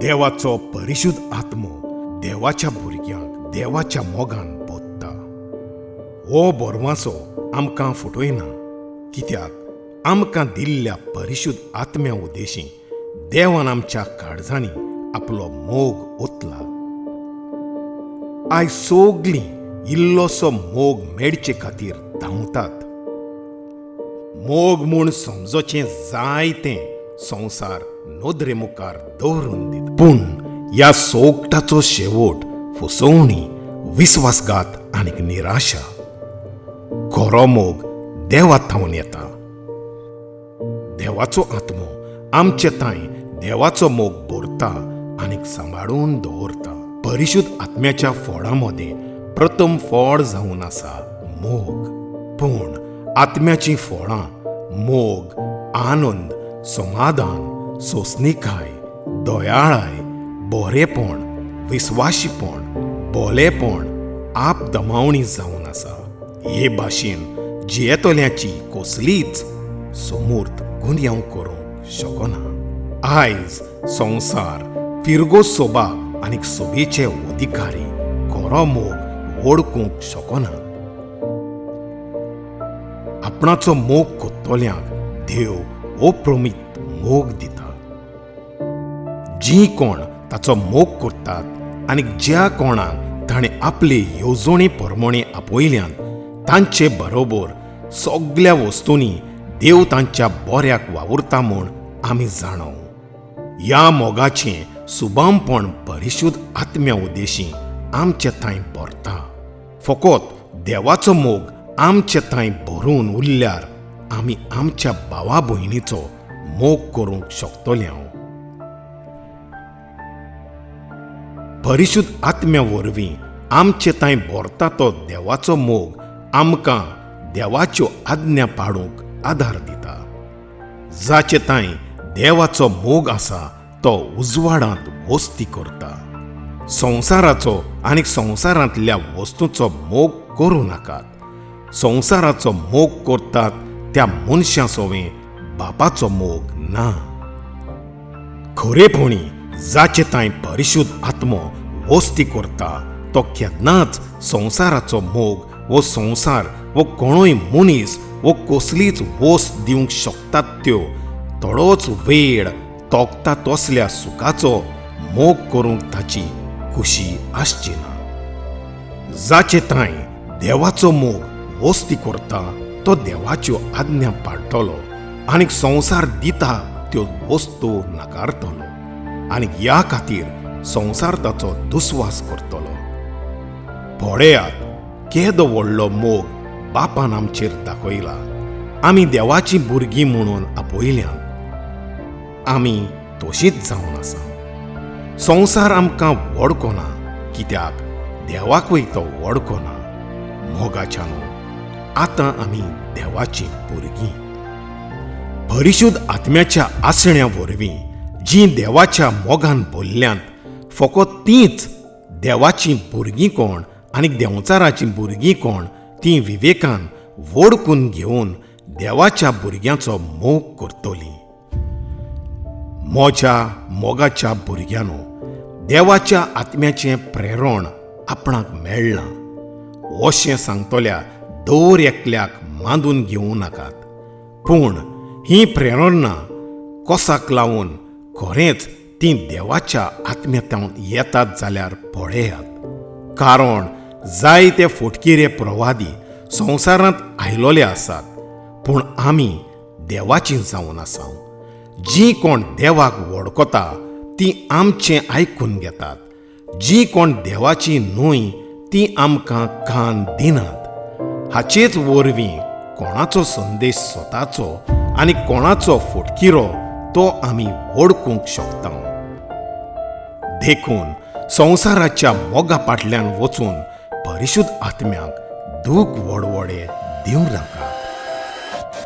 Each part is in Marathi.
देवाचो परिशुद्ध आत्मो देवाच्या भुरग्यांक देवाच्या मोगान बोधता. हो बोरवांचो आमकां फुटयना, कित्याक आमकां दिल्ल्या परिशुद्ध आत्म्या उद्देशी देवान आमच्या काळजांनी आपलो मोग ओतला. आयज सोगलीं इल्लोसो मोग मेळचे खातीर धांवतात. मोग म्हूण समजोचें जायतें संवसार नोदरे मुखार दवरून दिता. पूण ह्या सोगटाचो शेवट फसवणी, विस्वासघात आनी निराशा. खरो मोग देवात थावन येता. देवाचो आत्मो आमचे ताईं देवाचो मोग भरता आनी सांबाळून दवरता. परिशुद्ध आत्म्याच्या फळां मदें प्रथम फळ जावन आसा मोग. पूण आत्म्याची फळां मोग, आनंद, समाधान, सोंसणीकाय, दयाळाय, बरेपण, विस्वाशीपण, भोलेपण, आप दमावणी जावन आसा. हे भाशेन जियेतल्याची कसलीच समूर्त गुन्यांव करूंक शकना. आयज संवसार फिरगो सोबा आनी सोबेचे अधिकारी खरो मोग वळखूंक शकना. आपणाचो मोग कोत्तोल्यांक देव अप्रमीत मोग दिता. जीं कोण ताचो मोग करतात आनी ज्या कोणाक ताणें आपले येवजणे परमणे आपयल्यान तांचे बरोबर सगळ्या वस्तूंनी देव तांच्या बऱ्याक वावुरता म्हूण आमी जाणव. ह्या मोगाचें सुबामपण परिशुद्ध आत्म्या उद्देशी आमचे थंय भरता. फकत देवाचो मोग आमचे थंय भरून उरल्यार आमी आमच्या भावा भयणीचो मोग करूंक शकतले. परिशुद्ध आत्म्या वरवीं आमचे थंय भरता तो देवाचो मोग आमकां देवाच्यो आज्ञा पाळूंक आदार दिता. जाचे थंय देवाचो मोग आसा तो उजवाडांत वस्ती करता. संवसाराचो आनी संवसारांतल्या वस्तूंचो मोग करूं नाकात. संवसाराचो मोग करतात त्या मनशां सोवें बापाचो मोग ना. खरेपणी जाचे थंय परिशुद्ध आत्मो वस्ती करता तो केन्नाच संवसाराचो मोग वो संवसार वो कोणूय मनीस वो कसलीच वस्त दिवंक शकतात त्यो थोडोच वेळ तोगता तसल्या सुखाचो मोग करूंक ताची खुशी आसची ना. जाचे थंय देवाचो मोग वस्ती करता तो देवाच्यो आज्ञा पाळटलो आनी संवसार दिता त्यो वस्तू नाकारतलो आनी ह्या खातीर संवसार ताचो दुस्वास करतलो. पळयात केदो व्हडलो मोग बापान आमचेर दाखयला. आमी देवाची भुरगीं म्हणून आपयल्यान आमी तशींच जावन आसा. संवसार आमकां वळखना, कित्याक देवाकूय तो वळखना. मोगाच्यान आतां आमी देवाची भुरगीं. परिशुद्ध आत्म्याच्या आसण्या वरवीं जीं देवाच्या मोगान भरल्यांत फकत तींच देवाची भुरगीं कोण आनी देंवचाराची भुरगीं कोण तीं विवेकान वळखून घेवन देवाच्या भुरग्यांचो मोग करतलीं. मोज्या मोगाच्या भुरग्यांनो, देवाच्या आत्म्याचें प्रेरण आपणाक मेळ्ळां अशें सांगतल्या दर एकल्याक मांदून घेवं नाकात. पूण ही प्रेरणा कोसाक लावून खरेंच ती देवाच्या आत्म्यांतल्यान येतात जाल्यार पळयात. कारण जायते फुटकिरे प्रवादी संवसारांत आयलोले आसात, पूण आमी देवाचीं जावन आसा. जीं कोण देवाक वळखता तीं आमचें आयकून घेतात. जीं कोण देवाची न्हय तीं आमकां कान दिनात. हाचेच वरवीं कोणाचो संदेश स्वताचो आनी कोणाचो फुटकिरो तो आमी वळखूंक शकता. देखून संवसाराच्या मोगा फाटल्यान वचून परिशुद्ध आत्म्याक दूख वडवडे दिवं नाकात.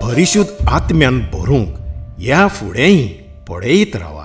परिशुद्ध आत्म्यान भरूंक ह्या फुडेंय पळयत रावात.